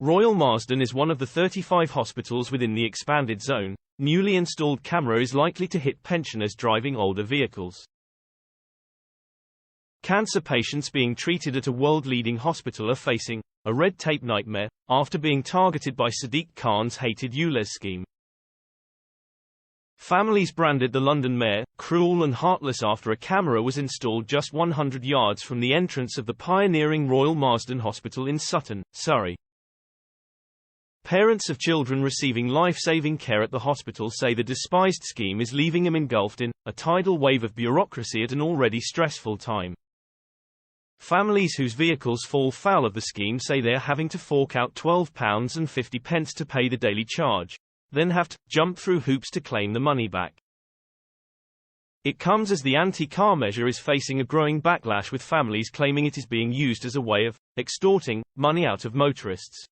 Royal Marsden is one of the 35 hospitals within the expanded zone. Newly installed camera is likely to hit pensioners driving older vehicles. Cancer patients being treated at a world-leading hospital are facing a red tape nightmare after being targeted by Sadiq Khan's hated ULEZ scheme. Families branded the London mayor cruel and heartless after a camera was installed just 100 yards from the entrance of the pioneering Royal Marsden Hospital in Sutton, Surrey. Parents of children receiving life-saving care at the hospital say the despised scheme is leaving them engulfed in a tidal wave of bureaucracy at an already stressful time. Families whose vehicles fall foul of the scheme say they are having to fork out £12.50 to pay the daily charge, then have to jump through hoops to claim the money back. It comes as the anti-car measure is facing a growing backlash, with families claiming it is being used as a way of extorting money out of motorists.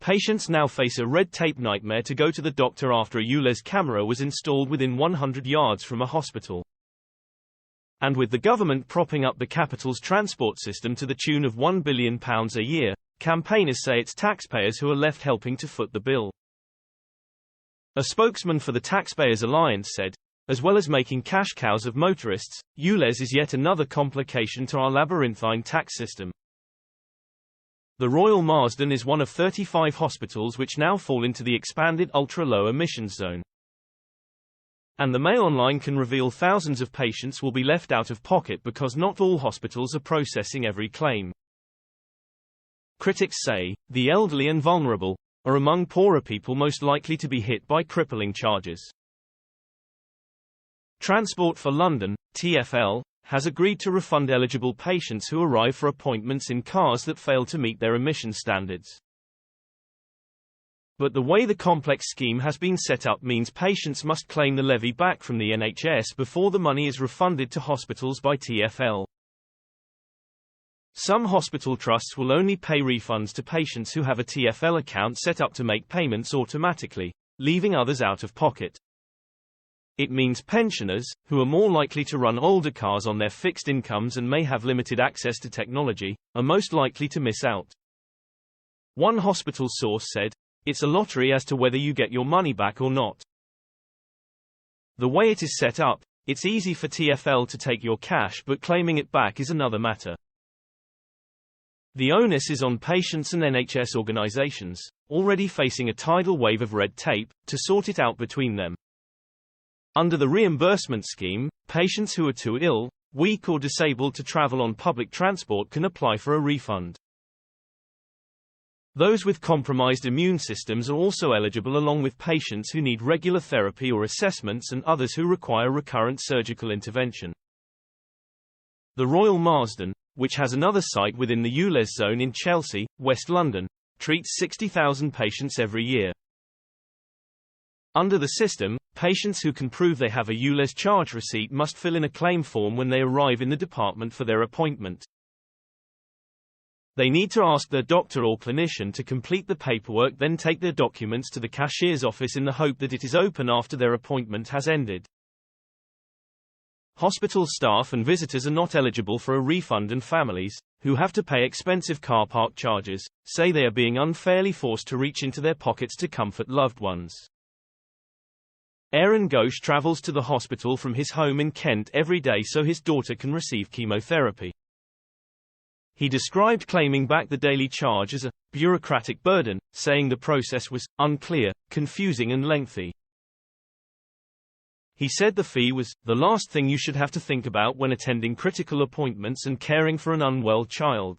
Patients now face a red tape nightmare to go to the doctor after a ULEZ camera was installed within 100 yards from a hospital. And with the government propping up the capital's transport system to the tune of £1 billion a year, campaigners say it's taxpayers who are left helping to foot the bill. A spokesman for the Taxpayers Alliance said, "As well as making cash cows of motorists, ULEZ is yet another complication to our labyrinthine tax system." The Royal Marsden is one of 35 hospitals which now fall into the expanded ultra-low emissions zone. And the Mail Online can reveal thousands of patients will be left out of pocket because not all hospitals are processing every claim. Critics say, the elderly and vulnerable are among poorer people most likely to be hit by crippling charges. Transport for London, TfL, has agreed to refund eligible patients who arrive for appointments in cars that fail to meet their emission standards. But the way the complex scheme has been set up means patients must claim the levy back from the NHS before the money is refunded to hospitals by TfL. Some hospital trusts will only pay refunds to patients who have a TfL account set up to make payments automatically, leaving others out of pocket. It means pensioners, who are more likely to run older cars on their fixed incomes and may have limited access to technology, are most likely to miss out. One hospital source said, "It's a lottery as to whether you get your money back or not. The way it is set up, it's easy for TfL to take your cash, but claiming it back is another matter." The onus is on patients and NHS organisations, already facing a tidal wave of red tape, to sort it out between them. Under the reimbursement scheme, patients who are too ill, weak or disabled to travel on public transport can apply for a refund. Those with compromised immune systems are also eligible, along with patients who need regular therapy or assessments and others who require recurrent surgical intervention. The Royal Marsden, which has another site within the ULEZ zone in Chelsea, West London, treats 60,000 patients every year. Under the system, patients who can prove they have a ULEZ charge receipt must fill in a claim form when they arrive in the department for their appointment. They need to ask their doctor or clinician to complete the paperwork, then take their documents to the cashier's office in the hope that it is open after their appointment has ended. Hospital staff and visitors are not eligible for a refund, and families, who have to pay expensive car park charges, say they are being unfairly forced to reach into their pockets to comfort loved ones. Aaron Ghosh travels to the hospital from his home in Kent every day so his daughter can receive chemotherapy. He described claiming back the daily charge as a bureaucratic burden, saying the process was unclear, confusing and lengthy. He said the fee was the last thing you should have to think about when attending critical appointments and caring for an unwell child.